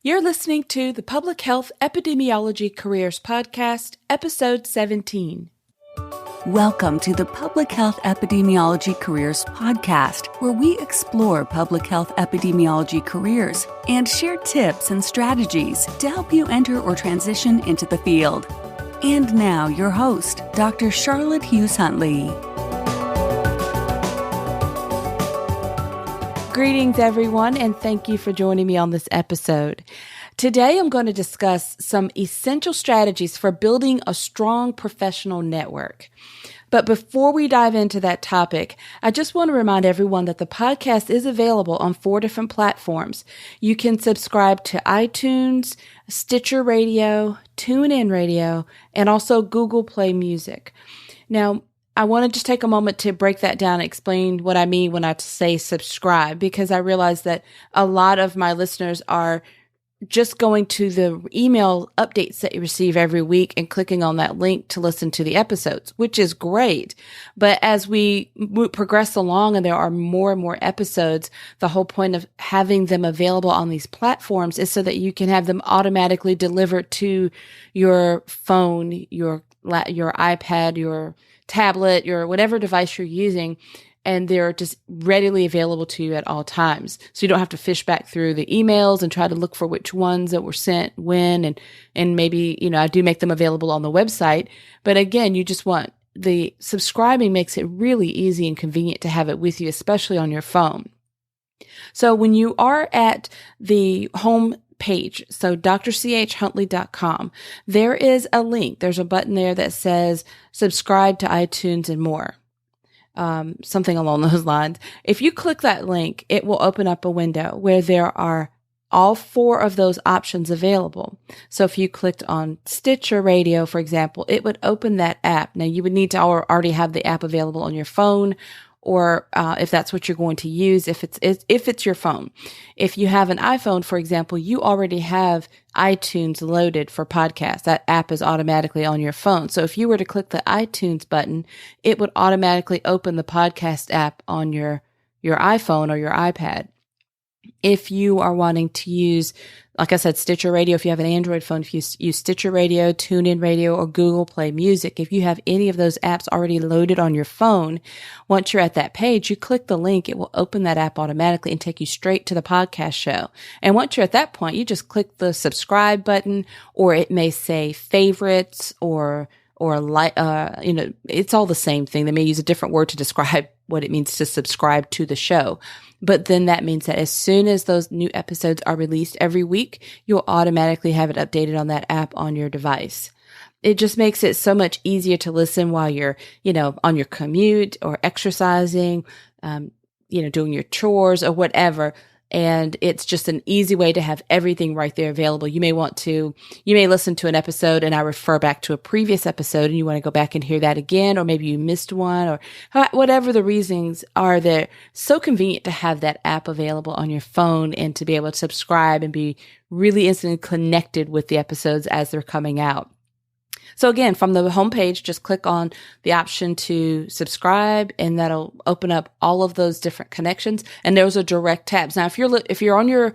You're listening to the Public Health Epidemiology Careers Podcast, Episode 17. Welcome to the Public Health Epidemiology Careers Podcast, where we explore public health epidemiology careers and share tips and strategies to help you enter or transition into the field. And now, your host, Dr. Charlotte Hughes Huntley. Greetings, everyone, and thank you for joining me on this episode. Today, I'm going to discuss some essential strategies for building a strong professional network. But before we dive into that topic, I just want to remind everyone that the podcast is available on 4 different platforms. You can subscribe to iTunes, Stitcher Radio, TuneIn Radio, and also Google Play Music. Now, I want to just take a moment to break that down and explain what I mean when I say subscribe, because I realize that a lot of my listeners are just going to the email updates that you receive every week and clicking on that link to listen to the episodes, which is great. But as we progress along and there are more and more episodes, the whole point of having them available on these platforms is so that you can have them automatically delivered to your phone, your iPad, your tablet, your whatever device you're using, and they're just readily available to you at all times. So you don't have to fish back through the emails and try to look for which ones that were sent when, and maybe, I do make them available on the website. But again, you just want the subscribing makes it really easy and convenient to have it with you, especially on your phone. So when you are at the home page, so drchuntley.com, there is a link. There's a button there that says subscribe to iTunes and more. Something along those lines. If you click that link, it will open up a window where there are all 4 of those options available. So if you clicked on Stitcher Radio, for example, it would open that app. Now you would need to already have the app available on your phone, or if that's what you're going to use, if it's your phone. If you have an iPhone, for example, you already have iTunes loaded for podcasts. That app is automatically on your phone. So if you were to click the iTunes button, it would automatically open the podcast app on your iPhone or your iPad. If you are wanting to use, like I said, Stitcher Radio, if you have an Android phone, if you use Stitcher Radio, TuneIn Radio, or Google Play Music, if you have any of those apps already loaded on your phone, once you're at that page, you click the link, it will open that app automatically and take you straight to the podcast show. And once you're at that point, you just click the subscribe button, or it may say favorites or like, it's all the same thing. They may use a different word to describe what it means to subscribe to the show. But then that means that as soon as those new episodes are released every week, you'll automatically have it updated on that app on your device. It just makes it so much easier to listen while you're, on your commute or exercising, doing your chores or whatever. And it's just an easy way to have everything right there available. You may listen to an episode and I refer back to a previous episode and you want to go back and hear that again, or maybe you missed one, or whatever the reasons are. They're so convenient to have that app available on your phone and to be able to subscribe and be really instantly connected with the episodes as they're coming out. So again, from the homepage, just click on the option to subscribe, and that'll open up all of those different connections. And there's a direct tabs. Now, if you're on your,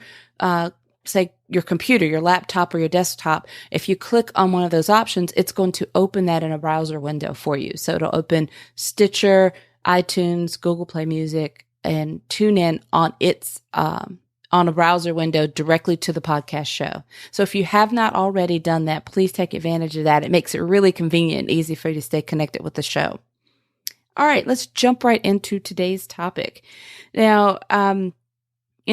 say your computer, your laptop or your desktop, if you click on one of those options, it's going to open that in a browser window for you. So it'll open Stitcher, iTunes, Google Play Music, and TuneIn on its, on a browser window directly to the podcast show. So if you have not already done that, please take advantage of that. It makes it really convenient and easy for you to stay connected with the show. All right, let's jump right into today's topic. Now, in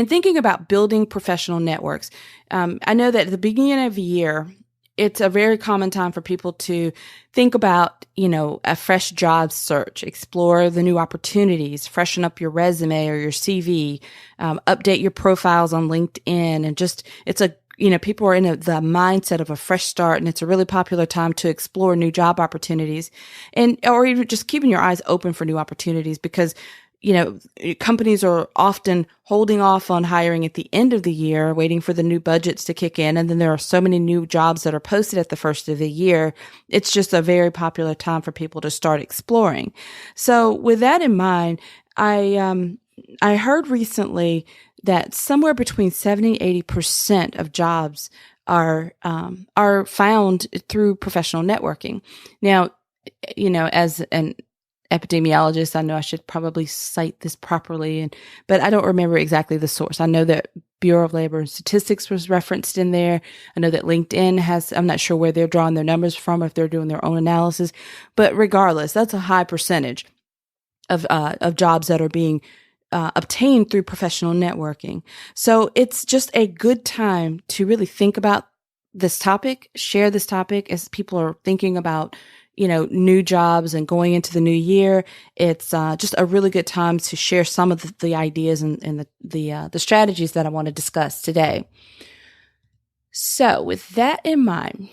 thinking about building professional networks, I know that at the beginning of the year, it's a very common time for people to think about, a fresh job search, explore the new opportunities, freshen up your resume or your CV, update your profiles on LinkedIn. And people are in the mindset of a fresh start, and it's a really popular time to explore new job opportunities or even just keeping your eyes open for new opportunities, because companies are often holding off on hiring at the end of the year, waiting for the new budgets to kick in. And then there are so many new jobs that are posted at the first of the year. It's just a very popular time for people to start exploring. So with that in mind, I heard recently that somewhere between 70-80% of jobs are found through professional networking. Now, as an epidemiologist, I know I should probably cite this properly, but I don't remember exactly the source. I know that Bureau of Labor and Statistics was referenced in there. I know that LinkedIn has, I'm not sure where they're drawing their numbers from, if they're doing their own analysis, but regardless, that's a high percentage of jobs that are being obtained through professional networking. So it's just a good time to really think about this topic, share this topic as people are thinking about, new jobs and going into the new year. It's just a really good time to share some of the ideas and the strategies that I want to discuss today. So with that in mind,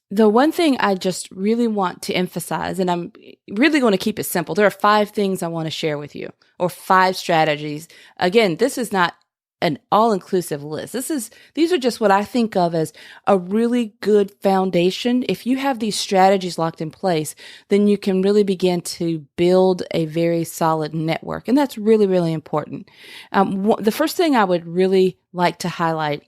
the one thing I just really want to emphasize, and I'm really going to keep it simple. There are 5 things I want to share with you, or 5 strategies. Again, this is not an all-inclusive list. These are just what I think of as a really good foundation. If you have these strategies locked in place, then you can really begin to build a very solid network. And that's really, really important. The first thing I would really like to highlight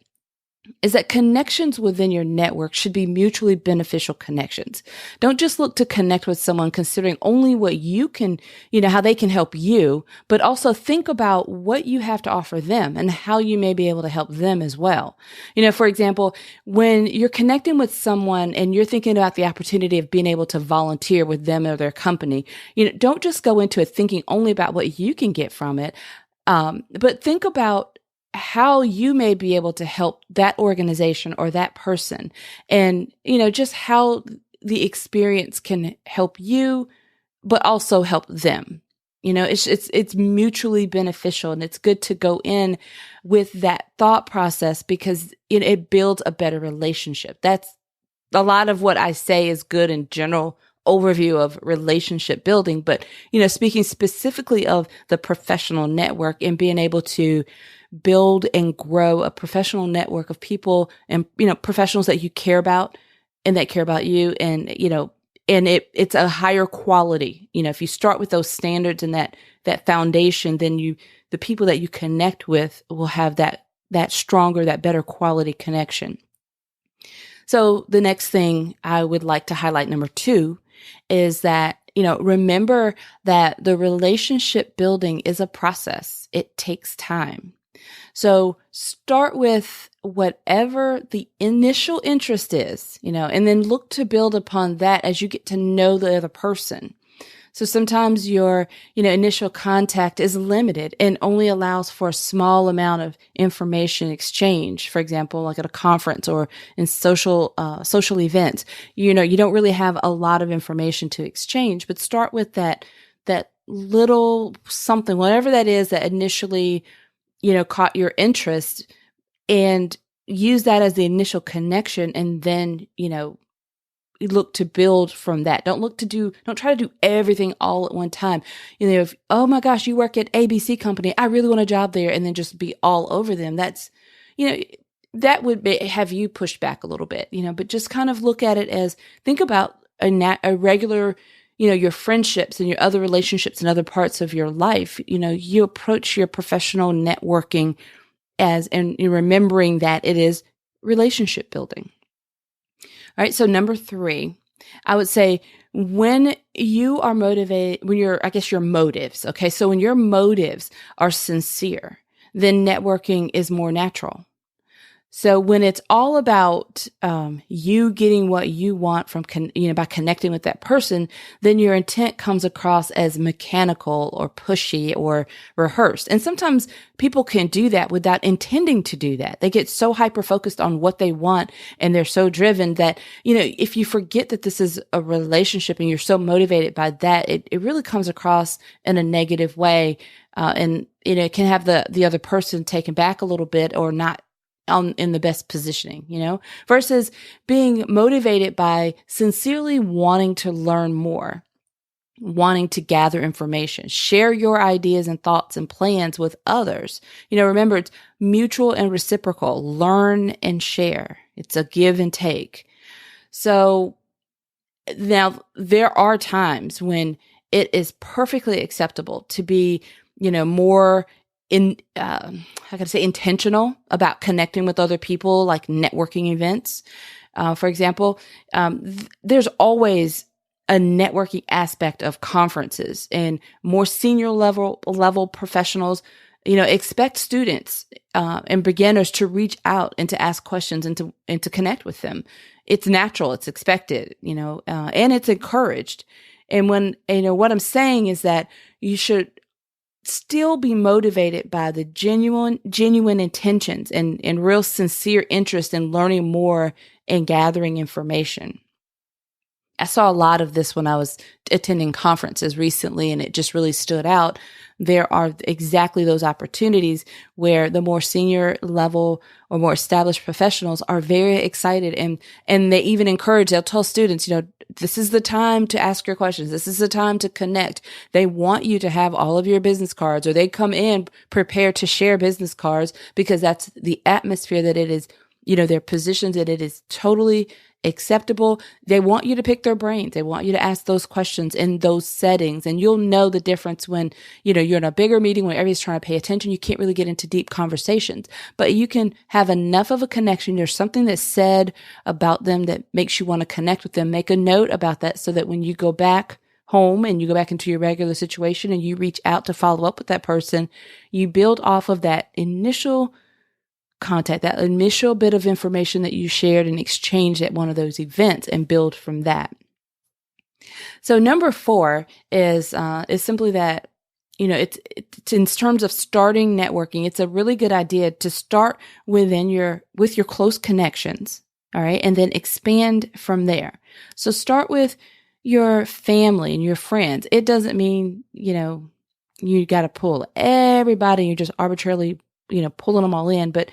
is that connections within your network should be mutually beneficial connections. Don't just look to connect with someone considering only what you can, how they can help you, but also think about what you have to offer them and how you may be able to help them as well. For example, when you're connecting with someone and you're thinking about the opportunity of being able to volunteer with them or their company, don't just go into it thinking only about what you can get from it, but think about how you may be able to help that organization or that person, and just how the experience can help you but also help them. It's mutually beneficial, and it's good to go in with that thought process because it builds a better relationship. That's a lot of what I say is good in general overview of relationship building, but speaking specifically of the professional network and being able to build and grow a professional network of people and professionals that you care about and that care about you, and it's a higher quality. If you start with those standards and that foundation, then the people that you connect with will have that stronger, that better quality connection. So the next thing I would like to highlight, number 2, is that, remember that the relationship building is a process. It takes time. So start with whatever the initial interest is, and then look to build upon that as you get to know the other person. So sometimes your, initial contact is limited and only allows for a small amount of information exchange. For example, like at a conference or in social events, you don't really have a lot of information to exchange, but start with that little something, whatever that is that initially, caught your interest, and use that as the initial connection. And then, look to build from that. Don't try to do everything all at one time. If, oh my gosh, you work at ABC company, I really want a job there, and then just be all over them. That's, that would have you pushed back a little bit, but just kind of look at it as, think about a regular, your friendships and your other relationships and other parts of your life. You approach your professional networking and you're remembering that it is relationship building. All right. So number 3, I would say when you are motivated, your motives. Okay. So when your motives are sincere, then networking is more natural. So when it's all about you getting what you want from by connecting with that person, then your intent comes across as mechanical or pushy or rehearsed. And sometimes people can do that without intending to do that. They get so hyper focused on what they want, and they're so driven that if you forget that this is a relationship and you're so motivated by that, it really comes across in a negative way, and it can have the other person taken back a little bit or not in the best positioning, versus being motivated by sincerely wanting to learn more, wanting to gather information, share your ideas and thoughts and plans with others. Remember, it's mutual and reciprocal. Learn and share. It's a give and take. So now there are times when it is perfectly acceptable to be, more intentional about connecting with other people, like networking events. For example, there's always a networking aspect of conferences, and more senior level professionals, expect students and beginners to reach out and to ask questions and to connect with them. It's natural, it's expected, and it's encouraged. And when, what I'm saying is that you should still be motivated by the genuine intentions and real sincere interest in learning more and gathering information. I saw a lot of this when I was attending conferences recently, and it just really stood out. There are exactly those opportunities where the more senior level or more established professionals are very excited, and they even encourage, they'll tell students, this is the time to ask your questions. This is the time to connect. They want you to have all of your business cards, or they come in prepared to share business cards, because that's the atmosphere that it is, their positions, that it is totally acceptable. They want you to pick their brains. They want you to ask those questions in those settings. And you'll know the difference when, you're in a bigger meeting where everybody's trying to pay attention. You can't really get into deep conversations, but you can have enough of a connection. There's something that's said about them that makes you want to connect with them. Make a note about that so that when you go back home and you go back into your regular situation and you reach out to follow up with that person, you build off of that initial contact, that initial bit of information that you shared and exchanged at one of those events, and build from that. So number 4 is simply that, it's in terms of starting networking, it's a really good idea to start with your close connections. All right. And then expand from there. So start with your family and your friends. It doesn't mean, you got to pull everybody, you're just arbitrarily pulling them all in. But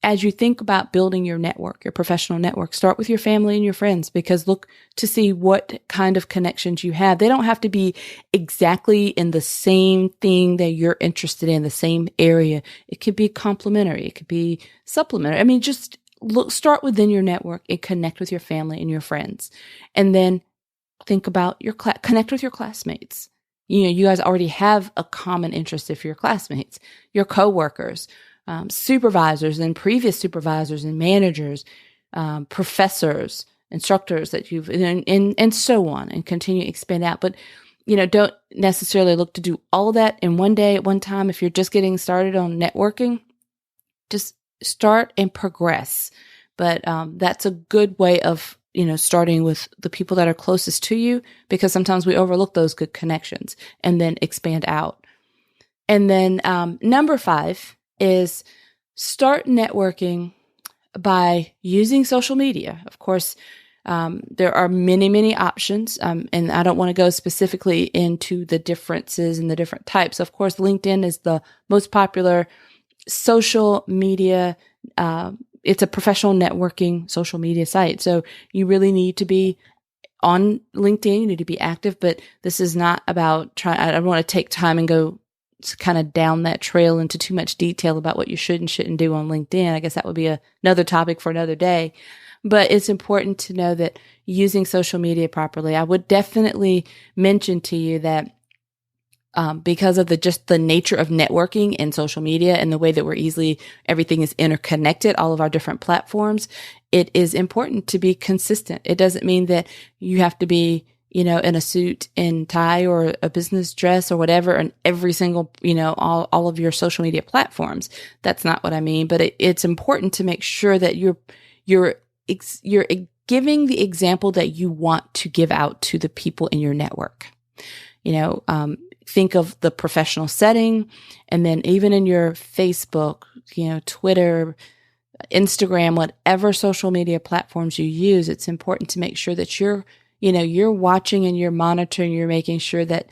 as you think about building your network, your professional network, start with your family and your friends, because look to see what kind of connections you have. They don't have to be exactly in the same thing that you're interested in, the same area. It could be complementary. It could be supplementary. Just start within your network and connect with your family and your friends. And then think about connect with your classmates. You guys already have a common interest if you're classmates, your coworkers, supervisors and previous supervisors and managers, professors, instructors that you've, and so on, and continue to expand out. But, don't necessarily look to do all of that in one day at one time. If you're just getting started on networking, just start and progress. But that's a good way of starting with the people that are closest to you, because sometimes we overlook those good connections, and then expand out. And then number 5 is start networking by using social media. Of course, there are many, many options, and I don't want to go specifically into the differences and the different types. Of course, LinkedIn is the most popular social media. It's a professional networking social media site. So you really need to be on LinkedIn. You need to be active, but this is not about I don't want to take time and go kind of down that trail into too much detail about what you should and shouldn't do on LinkedIn. I guess that would be another topic for another day. But it's important to know that using social media properly, I would definitely mention to you that because of the nature of networking and social media and the way that everything is interconnected, all of our different platforms, it is important to be consistent. It doesn't mean that you have to be, in a suit and tie or a business dress or whatever on every single, all of your social media platforms. That's not what I mean. But it's important to make sure that you're giving the example that you want to give out to the people in your network. Think of the professional setting, and then even in your Facebook, Twitter, Instagram, whatever social media platforms you use, it's important to make sure that you're watching and you're monitoring, you're making sure that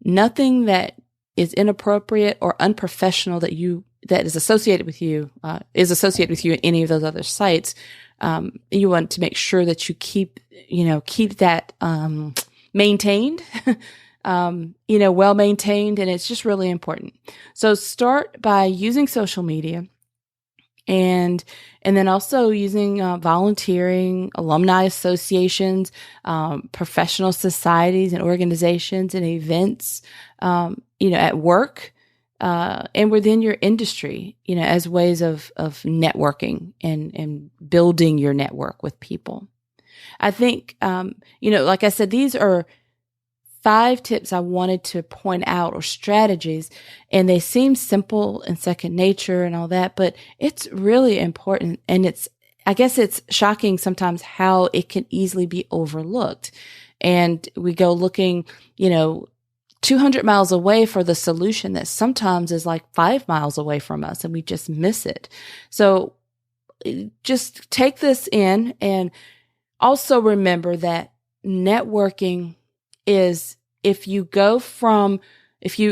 nothing that is inappropriate or unprofessional that is associated with you in any of those other sites. You want to make sure that you keep that maintained. Well maintained, and it's just really important. So start by using social media, and then also using volunteering, alumni associations, professional societies and organizations and events, at work, and within your industry, as ways of networking and building your network with people. I think, like I said, these are 5 tips I wanted to point out, or strategies, and they seem simple and second nature and all that, but it's really important. And I guess it's shocking sometimes how it can easily be overlooked. And we go looking, 200 miles away for the solution that sometimes is like 5 miles away from us, and we just miss it. So just take this in, and also remember that networking is, if you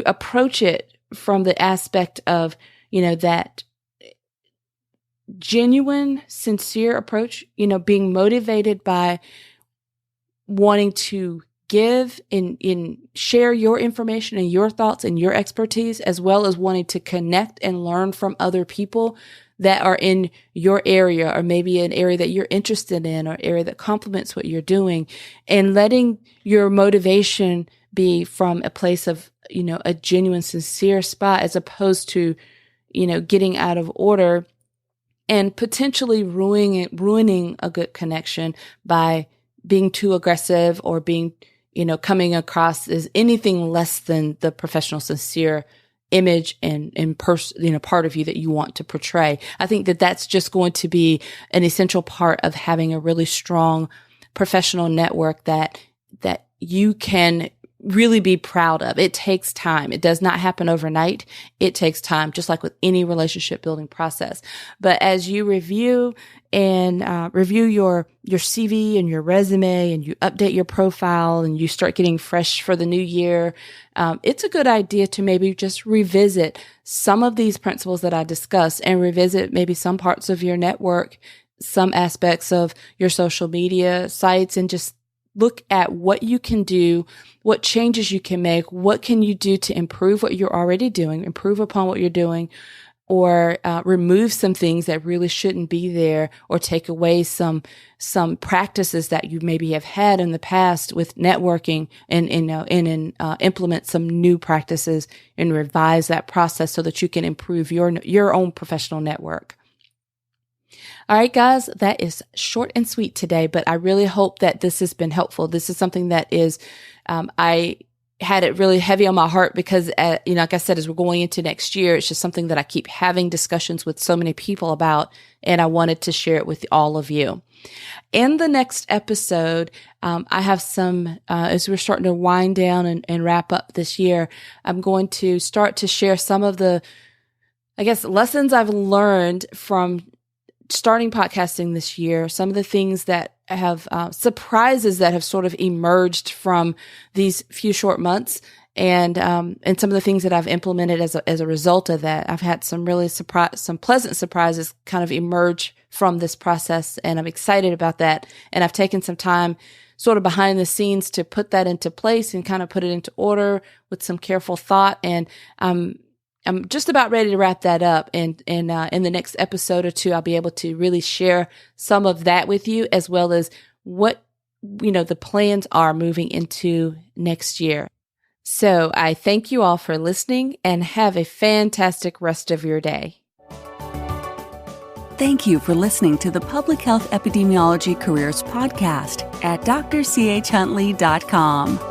approach it from the aspect of, that genuine, sincere approach, being motivated by wanting to give and share your information and your thoughts and your expertise, as well as wanting to connect and learn from other people that are in your area, or maybe an area that you're interested in, or area that complements what you're doing, and letting your motivation be from a place of, a genuine, sincere spot, as opposed to, getting out of order and potentially ruining a good connection by being too aggressive, or being, coming across as anything less than the professional, sincere image and part of you that you want to portray. I think that that's just going to be an essential part of having a really strong professional network that you can really be proud of. It takes time. It does not happen overnight. It takes time, just like with any relationship building process. But as you review your CV and your resume, and you update your profile, and you start getting fresh for the new year, it's a good idea to maybe just revisit some of these principles that I discussed, and revisit maybe some parts of your network, some aspects of your social media sites, and just look at what you can do, what changes you can make, what can you do to improve what you're already doing, improve upon what you're doing, or remove some things that really shouldn't be there, or take away some practices that you maybe have had in the past with networking, and implement some new practices and revise that process so that you can improve your own professional network. All right, guys, that is short and sweet today, but I really hope that this has been helpful. This is something that is, I had it really heavy on my heart because, like I said, as we're going into next year, it's just something that I keep having discussions with so many people about, and I wanted to share it with all of you. In the next episode, I have some, as we're starting to wind down and wrap up this year, I'm going to start to share some of the, lessons I've learned from starting podcasting this year, some of the things that have surprises that have sort of emerged from these few short months, and some of the things that I've implemented as a result of that. I've had some really some pleasant surprises kind of emerge from this process, and I'm excited about that. And I've taken some time sort of behind the scenes to put that into place and kind of put it into order with some careful thought. And I'm just about ready to wrap that up. And in the next episode or two, I'll be able to really share some of that with you, as well as what, the plans are moving into next year. So I thank you all for listening, and have a fantastic rest of your day. Thank you for listening to the Public Health Epidemiology Careers Podcast at drchuntley.com.